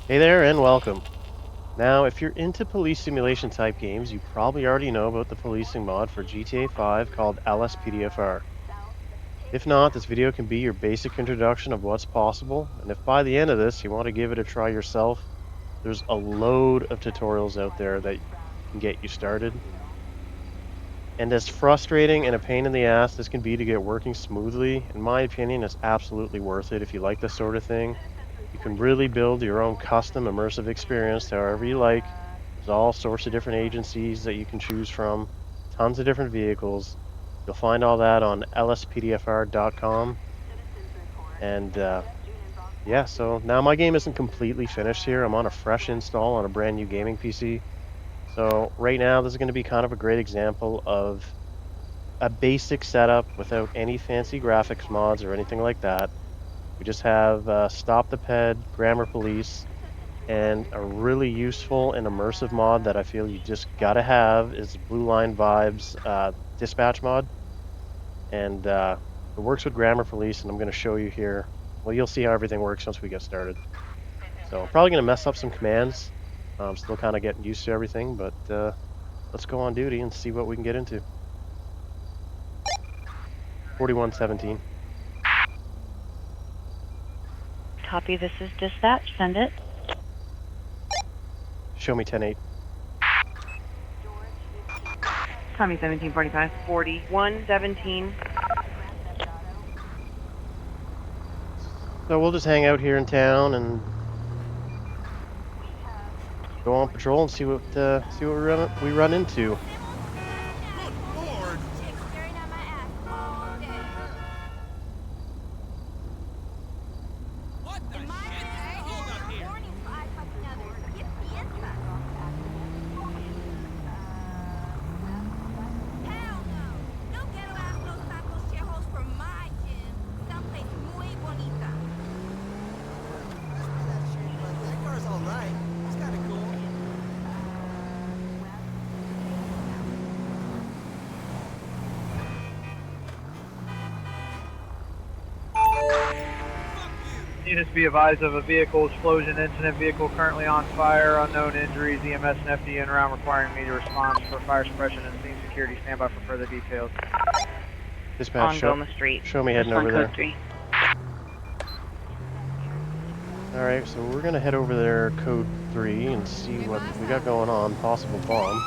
Hey there and welcome. Now, if you're into police simulation type games, you probably already know about the policing mod for GTA 5 called LSPDFR. If not, this video can be your basic introduction of what's possible, and if by the end of this you want to give it a try yourself, there's a load of tutorials out there that can get you started. And as frustrating and a pain in the ass this can be to get working smoothly, in my opinion, it's absolutely worth it if you like this sort of thing. You can really build your own custom immersive experience however you like. There's all sorts of different agencies that you can choose from, tons of different vehicles. You'll find all that on lspdfr.com. And yeah, so now my game isn't completely finished here. I'm on a fresh install on a brand new gaming PC. So right now, this is going to be kind of a great example of a basic setup without any fancy graphics mods or anything like that. We just have Stop the Ped, Grammar Police, and a really useful and immersive mod that I feel you just gotta have is Blue Line Vibes Dispatch mod, and it works with Grammar Police, and I'm going to show you here. Well, you'll see how everything works once we get started. So I'm probably going to mess up some commands. I'm still kind of getting used to everything, but let's go on duty and see what we can get into. 4117. Copy, this is dispatch. Send it. Show me 10-8. Tommy 1745. 4117. So we'll just hang out here in town and go on patrol and see what we run into. Units be advised of a vehicle explosion incident. Vehicle currently on fire. Unknown injuries. EMS and FD en route requiring immediate response for fire suppression and scene security. Stand by for further details. Dispatch, On Goma Street. show me heading over there. 3. All right, so we're gonna head over there, code 3, and see what we got going on. Possible bomb.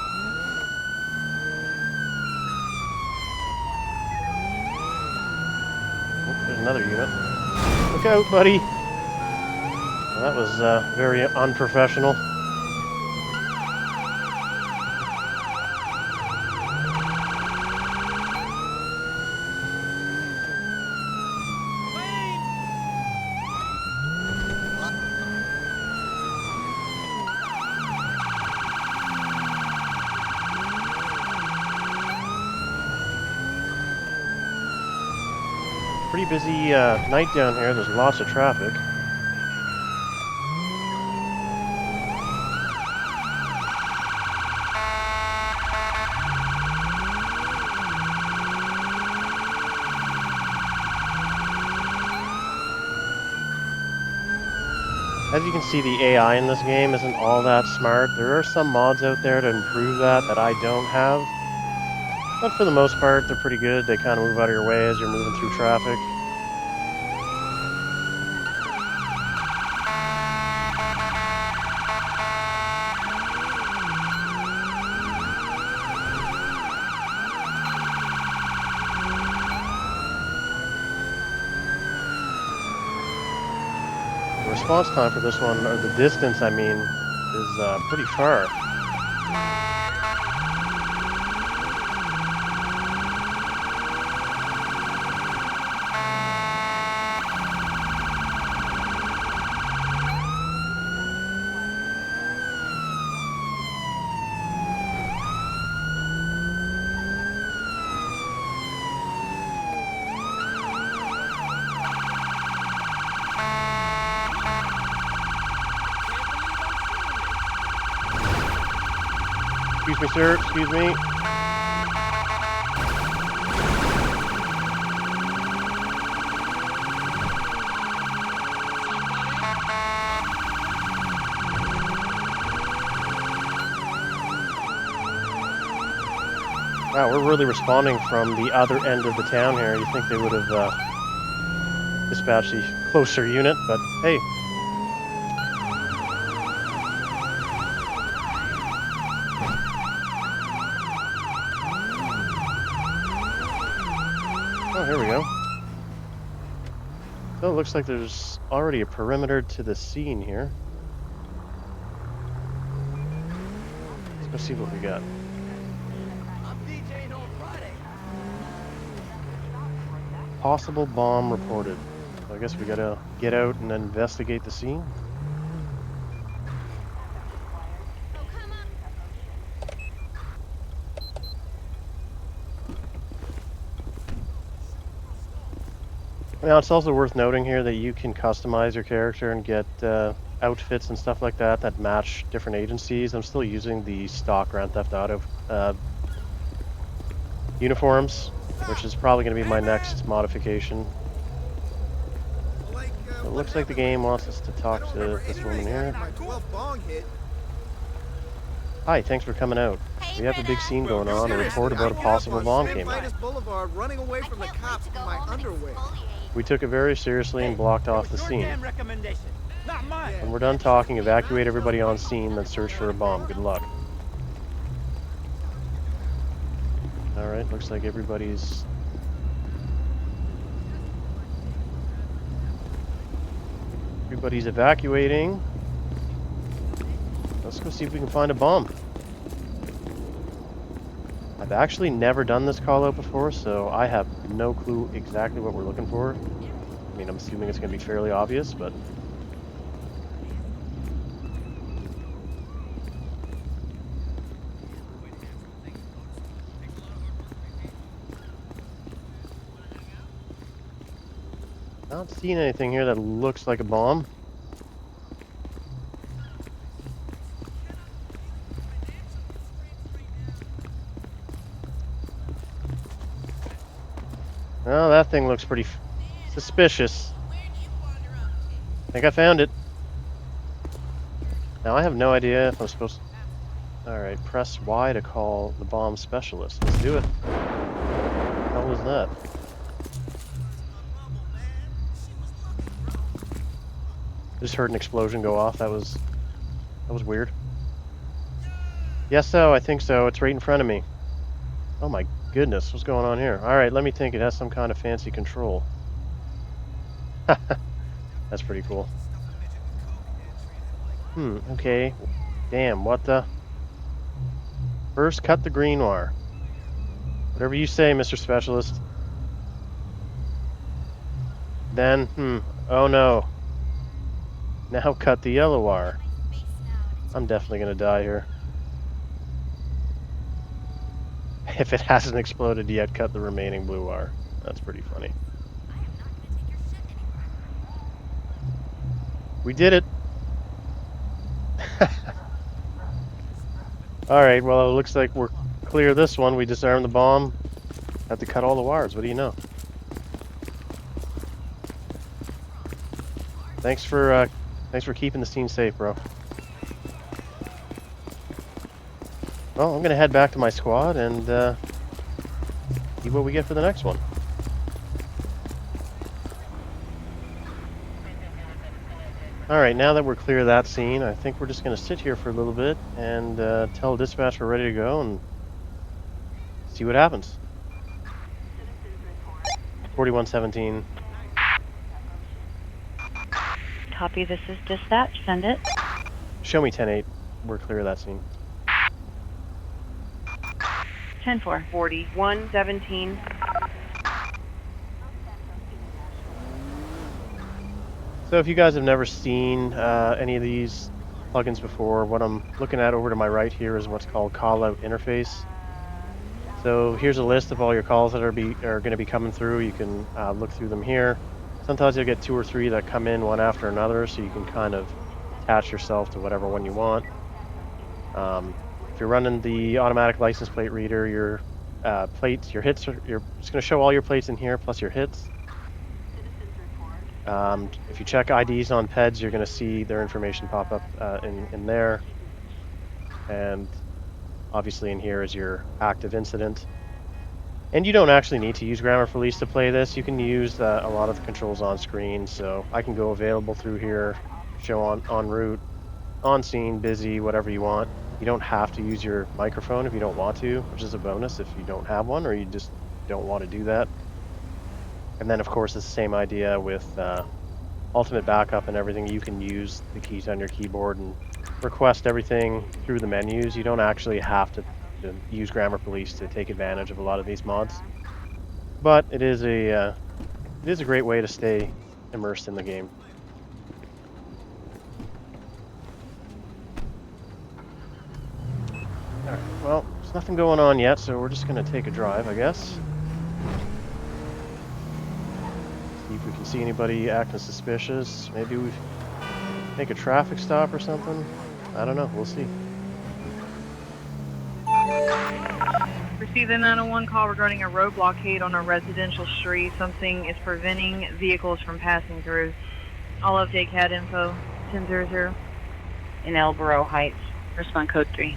Oh, there's another unit. Look out, buddy! Well, that was very unprofessional. Pretty busy night down here. There's lots of traffic. As you can see, the AI in this game isn't all that smart. There are some mods out there to improve that I don't have. But for the most part, they're pretty good. They kind of move out of your way as you're moving through traffic. The response time for this one, or the distance, I mean, is pretty far. Excuse me, sir. Excuse me. Wow, we're really responding from the other end of the town here. You think they would have dispatched the closer unit, but hey. Oh, here we go. So it looks like there's already a perimeter to the scene here. Let's go see what we got. Possible bomb reported. So I guess we gotta get out and investigate the scene. Now, it's also worth noting here that you can customize your character and get outfits and stuff like that that match different agencies. I'm still using the stock Grand Theft Auto uniforms, which is probably going to be my next modification. So it looks like the game wants us to talk to this woman here. Hi, thanks for coming out. We have a big scene going on. A report about a possible bomb came in. We took it very seriously and blocked off the scene. When we're done talking, evacuate everybody on scene, then search for a bomb. Good luck. Alright, looks like everybody's evacuating. Let's go see if we can find a bomb. I've actually never done this call out before, so I have no clue exactly what we're looking for. I mean, I'm assuming it's going to be fairly obvious, but... not seeing anything here that looks like a bomb. Oh, that thing looks pretty suspicious. I think I found it. Now, I have no idea if I'm supposed to... Alright, press Y to call the bomb specialist. Let's do it. What the hell was that? Just heard an explosion go off. That was weird. Yes, so I think so. It's right in front of me. Oh my goodness, what's going on here? Alright, let me think. It has some kind of fancy control. That's pretty cool. Okay. Damn, what the? First, cut the green wire. Whatever you say, Mr. Specialist. Then, oh no. Now cut the yellow wire. I'm definitely gonna die here. If it hasn't exploded yet, cut the remaining blue wire. That's pretty funny. We did it! Alright, well, it looks like we're clear this one. We disarmed the bomb. Had to cut all the wires. What do you know? Thanks for keeping the scene safe, bro. Well, I'm gonna head back to my squad and see what we get for the next one. Alright, now that we're clear of that scene, I think we're just gonna sit here for a little bit and tell dispatch we're ready to go and see what happens. 4117. Copy, this is dispatch. Send it. Show me 10-8. We're clear of that scene. 10-4. 4117. So if you guys have never seen any of these plugins before, what I'm looking at over to my right here is what's called call out interface. So here's a list of all your calls that are going to be coming through. You can look through them here. Sometimes you'll get 2 or 3 that come in one after another, so you can kind of attach yourself to whatever one you want. If you're running the automatic license plate reader, your plates, your hits, it's going to show all your plates in here plus your hits. If you check IDs on PEDs, you're going to see their information pop up in there. And obviously in here is your active incident. And you don't actually need to use Grammar Police to play this. You can use a lot of the controls on screen. So I can go available through here, show on en route, on scene, busy, whatever you want. You don't have to use your microphone if you don't want to, which is a bonus if you don't have one or you just don't want to do that. And then, of course, it's the same idea with ultimate backup and everything. You can use the keys on your keyboard and request everything through the menus. You don't actually have to use Grammar Police to take advantage of a lot of these mods. But it is a great way to stay immersed in the game. All right. Well, there's nothing going on yet, so we're just gonna take a drive, I guess. See if we can see anybody acting suspicious. Maybe we make a traffic stop or something. I don't know. We'll see. Receive the 901 call regarding a road blockade on a residential street. Something is preventing vehicles from passing through. All update CAD info 1000. In El Burro Heights. Respond code 3.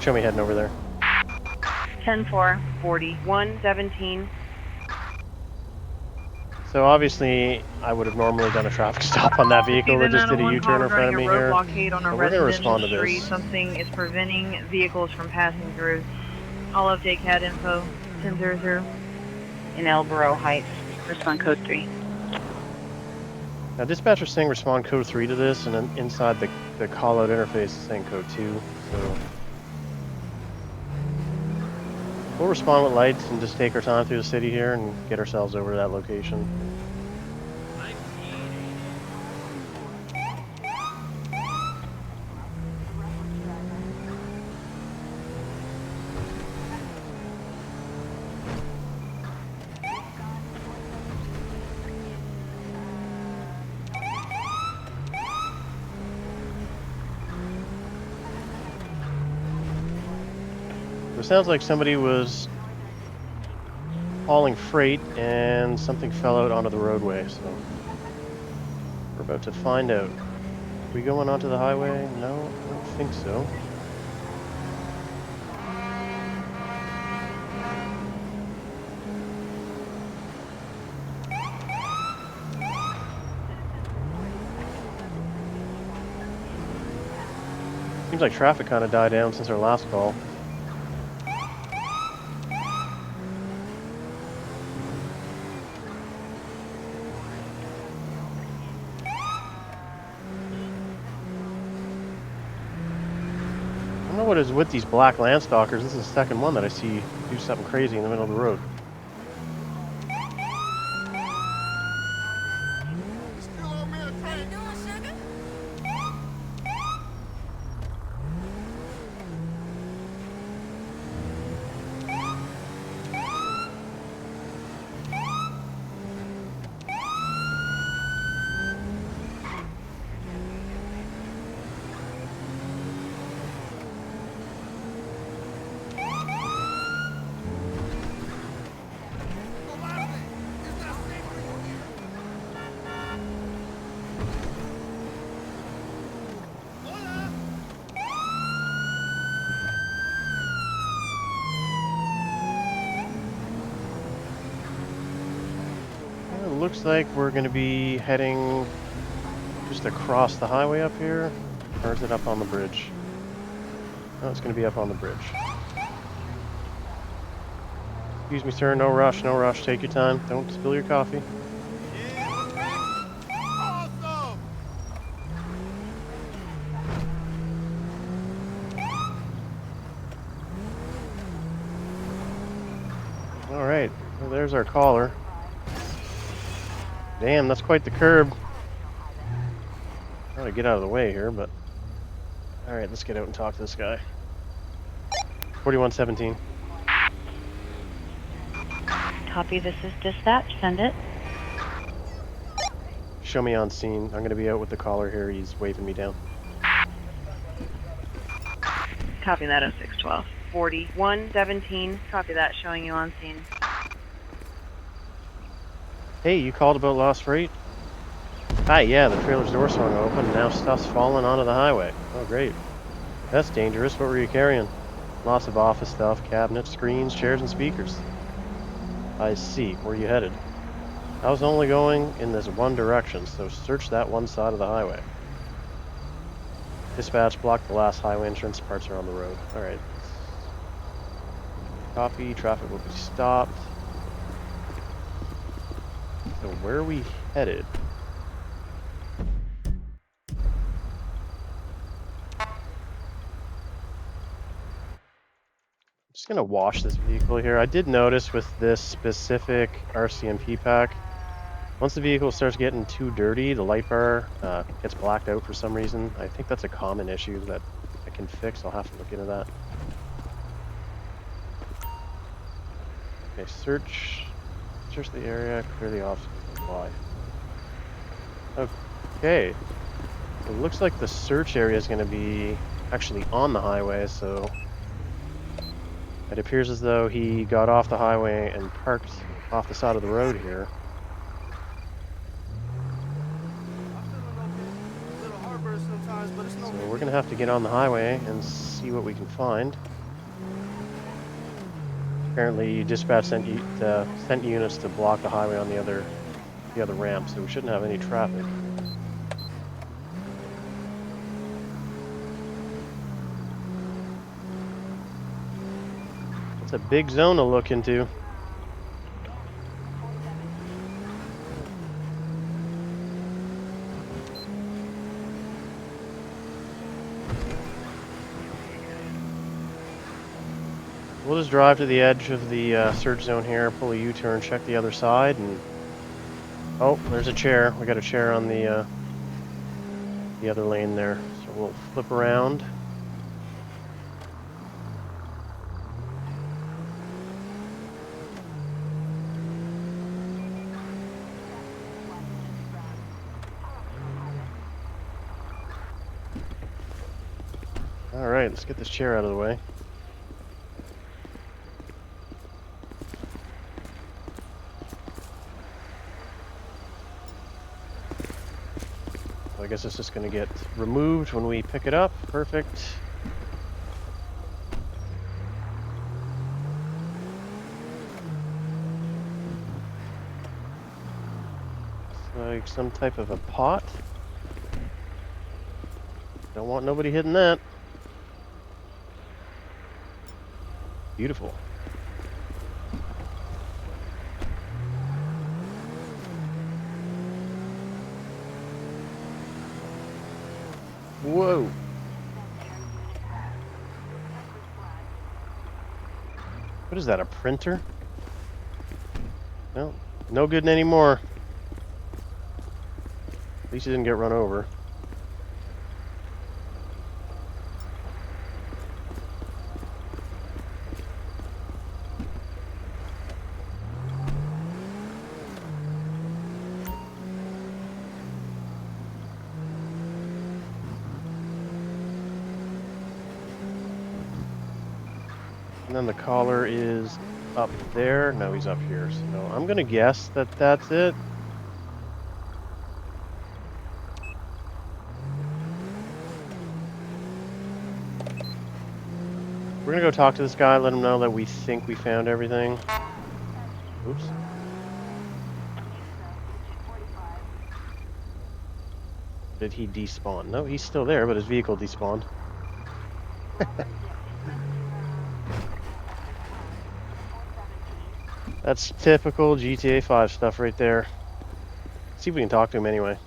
Show me heading over there. 10-4. 40 117. So obviously, I would have normally done a traffic stop on that vehicle that just did a U-turn in front of me here. Blockade on a But we're gonna residential respond to street. this. Something is preventing vehicles from passing through. All update CAD info 1000. In El Burro Heights. Respond code 3. Now, dispatcher's saying respond code 3 to this, and then inside the call-out interface is saying code 2. So we'll respond with lights and just take our time through the city here and get ourselves over to that location. It sounds like somebody was hauling freight and something fell out onto the roadway, so we're about to find out. Are we going onto the highway? No, I don't think so. Seems like traffic kind of died down since our last call. I don't know what is with these black Landstalkers. This is the second one that I see do something crazy in the middle of the road. Looks like we're going to be heading just across the highway up here. Or is it up on the bridge? No, it's going to be up on the bridge. Excuse me, sir. No rush, no rush. Take your time. Don't spill your coffee. All right. Well, there's our caller. Damn, that's quite the curb. Trying to get out of the way here, but... Alright, let's get out and talk to this guy. 4117. Copy, this is dispatch. Send it. Show me on scene. I'm going to be out with the caller here. He's waving me down. Copy that 0612. 40 117. Copy that, showing you on scene. Hey, you called about lost freight? Hi, yeah, the trailer's door swung open and now stuff's falling onto the highway. Oh, great. That's dangerous. What were you carrying? Lots of office stuff, cabinets, screens, chairs, and speakers. I see. Where are you headed? I was only going in this one direction, so search that one side of the highway. Dispatch, block the last highway entrance. Parts are on the road. Alright. Copy. Traffic will be stopped. So where are we headed? I'm just going to wash this vehicle here. I did notice with this specific RCMP pack, once the vehicle starts getting too dirty, the light bar gets blacked out for some reason. I think that's a common issue that I can fix. I'll have to look into that. Okay, search the area, clear the obstacles, apply. Okay, it looks like the search area is going to be actually on the highway, so it appears as though he got off the highway and parked off the side of the road here. So we're going to have to get on the highway and see what we can find. Apparently, dispatch sent units to block the highway on the other ramp, so we shouldn't have any traffic. It's a big zone to look into. We'll just drive to the edge of the search zone here, pull a U-turn, check the other side, and oh, there's a chair. We got a chair on the other lane there, so we'll flip around. All right, let's get this chair out of the way. I guess it's just going to get removed when we pick it up. Perfect. It's like some type of a pot. Don't want nobody hitting that. Beautiful. Whoa. What is that, a printer? No, no good anymore. At least he didn't get run over. And then the collar is up there. No, he's up here. So I'm going to guess that that's it. We're going to go talk to this guy, let him know that we think we found everything. Oops. Did he despawn? No, he's still there, but his vehicle despawned. That's typical GTA 5 stuff right there. See if we can talk to him anyway.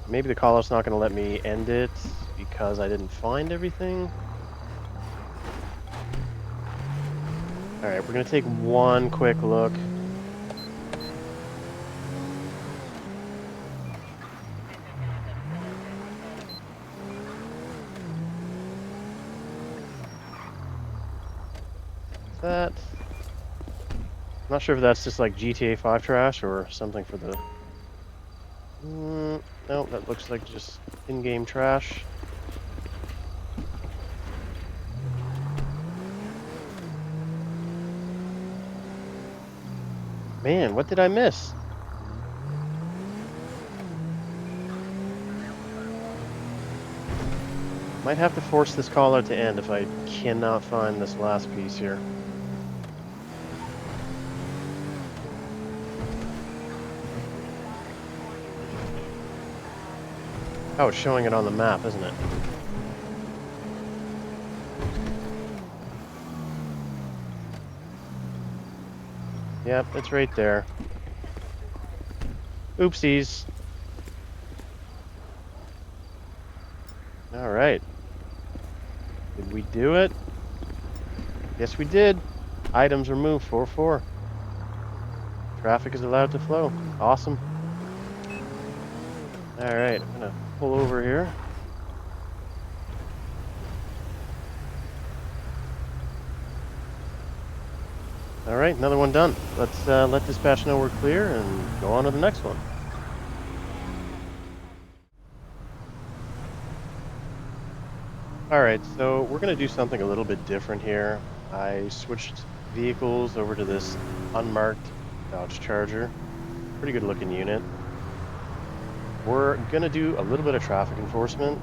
Maybe the caller's not going to let me end it because I didn't find everything. Alright, we're going to take one quick look. That. Not sure if that's just like GTA 5 trash or something for the... no, that looks like just in-game trash. Man, what did I miss? Might have to force this call out to end if I cannot find this last piece here. Oh, it's showing it on the map, isn't it? Yep, it's right there. Oopsies. All right. Did we do it? Yes, we did. Items removed 4-4. Traffic is allowed to flow. Awesome. All right, I'm gonna pull over here. All right, another one done. Let's let dispatch know we're clear and go on to the next one. All right, so we're gonna do something a little bit different here. I switched vehicles over to this unmarked Dodge Charger. Pretty good looking unit. We're gonna do a little bit of traffic enforcement.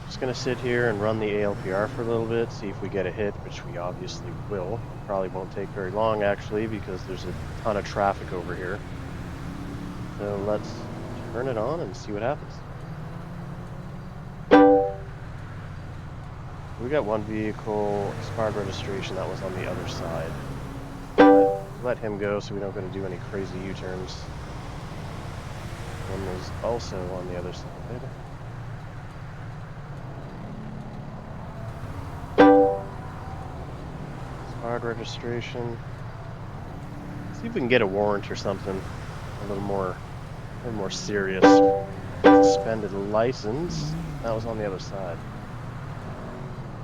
Just gonna sit here and run the ALPR for a little bit, see if we get a hit, which we obviously will. Probably won't take very long actually, because there's a ton of traffic over here. So let's turn it on and see what happens. We got one vehicle, expired registration, that was on the other side. Let him go so we don't going to do any crazy U-turns. One was also on the other side. Expired registration. See if we can get a warrant or something a little more serious. Suspended license. That was on the other side.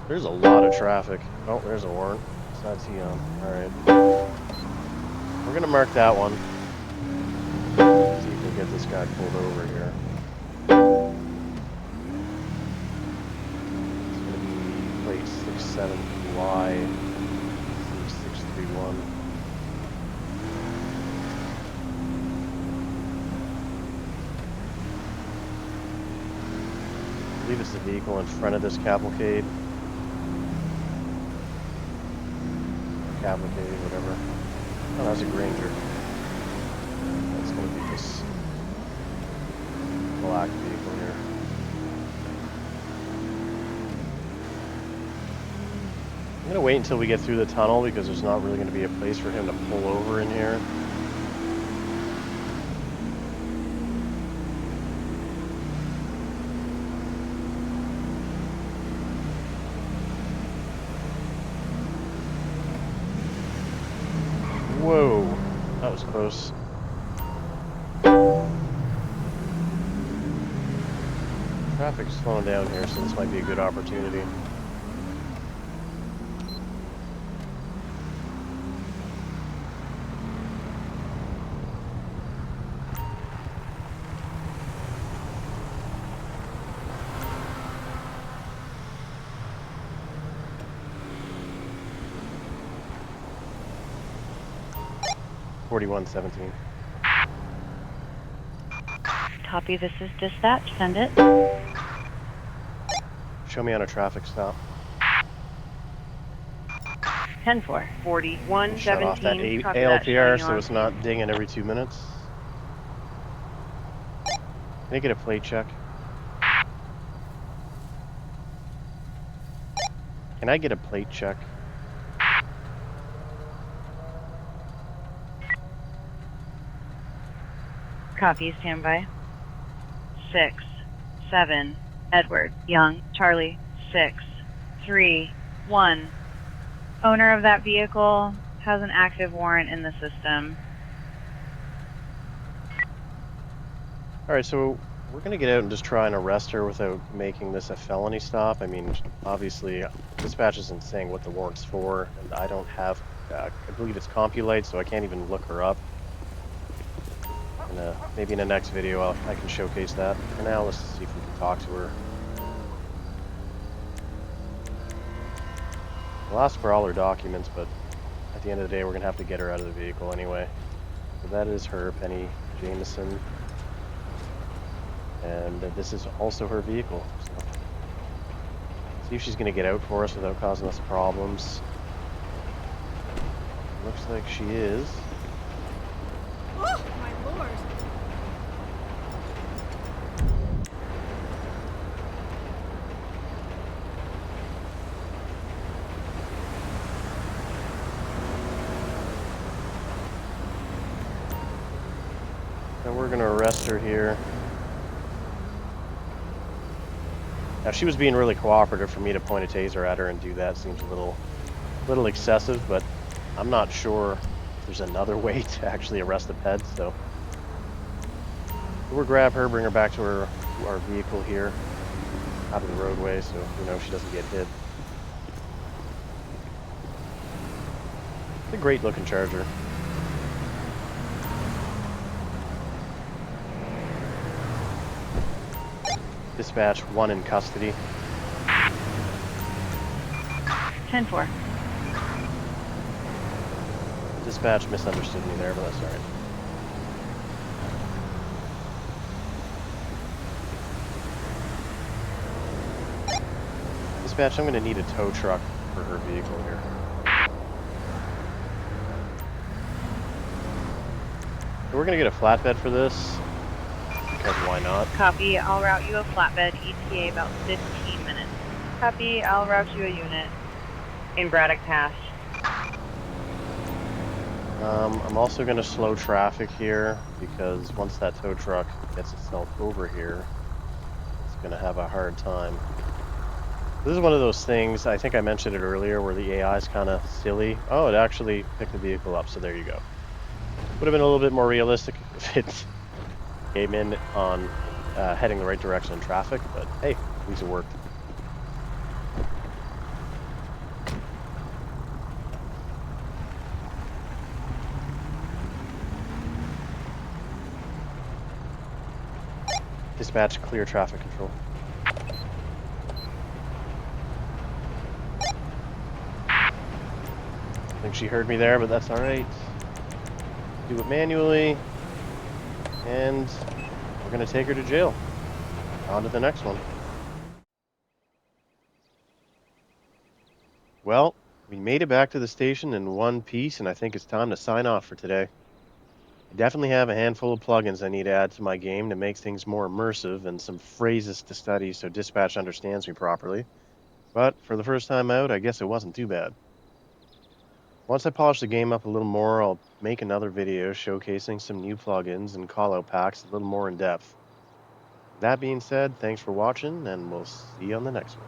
There's a lot of traffic. Oh, there's a warrant. Besides he on. Alright. We're gonna mark that one. See if we can get this guy pulled over here. It's gonna be plate 67Y 631. I believe it's the vehicle in front of this cavalcade. Cavalcade, whatever. Oh, that's a Granger. That's gonna be this black vehicle here. I'm gonna wait until we get through the tunnel because there's not really gonna be a place for him to pull over in here. Whoa, that was close. Traffic's slowing down here, so this might be a good opportunity. $41.17. Copy, this is dispatch. Send it. Show me on a traffic stop. 10-4. 4117. Shut off that Copy that, ALPR showing so on. it's not dinging every 2 minutes. Can I get a plate check? Can I get a plate check? Copy, standby. 6, 7, Edward, Young, Charlie, 6, 3, 1. Owner of that vehicle has an active warrant in the system. Alright, so we're going to get out and just try and arrest her without making this a felony stop. I mean, obviously, dispatch isn't saying what the warrant's for, and I don't have, I believe it's CompuLite, so I can't even look her up. And maybe in the next video I can showcase that. For now, let's see if we can talk to her. We'll ask for all her documents, but at the end of the day, we're going to have to get her out of the vehicle anyway. So that is her, Penny Jameson. And this is also her vehicle. So See if she's going to get out for us without causing us problems. Looks like she is. Oh, my lord. Now we're going to arrest her here. Now, she was being really cooperative. For me to point a taser at her and do that seems a little excessive, but I'm not sure if there's another way to actually arrest a ped, so we'll grab her, bring her back to our vehicle here, out of the roadway, so she doesn't get hit. It's a great looking Charger. Dispatch 1 in custody. 10-4. Dispatch misunderstood me there, but that's alright. Dispatch, I'm going to need a tow truck for her vehicle here. So we're going to get a flatbed for this, because why not? Copy. I'll route you a flatbed. ETA about 15 minutes. Copy. I'll route you a unit in Braddock Pass. I'm also going to slow traffic here, because once that tow truck gets itself over here, it's going to have a hard time. This is one of those things, I think I mentioned it earlier, where the AI is kind of silly. Oh, it actually picked the vehicle up, so there you go. Would have been a little bit more realistic if it came in on heading the right direction in traffic, but hey, at least it worked. Dispatch, clear traffic control. I think she heard me there, but that's alright. Do it manually, and we're going to take her to jail. On to the next one. Well, we made it back to the station in one piece, and I think it's time to sign off for today. I definitely have a handful of plugins I need to add to my game to make things more immersive and some phrases to study so Dispatch understands me properly. But for the first time out, I guess it wasn't too bad. Once I polish the game up a little more, I'll make another video showcasing some new plugins and callout packs a little more in depth. That being said, thanks for watching, and we'll see you on the next one.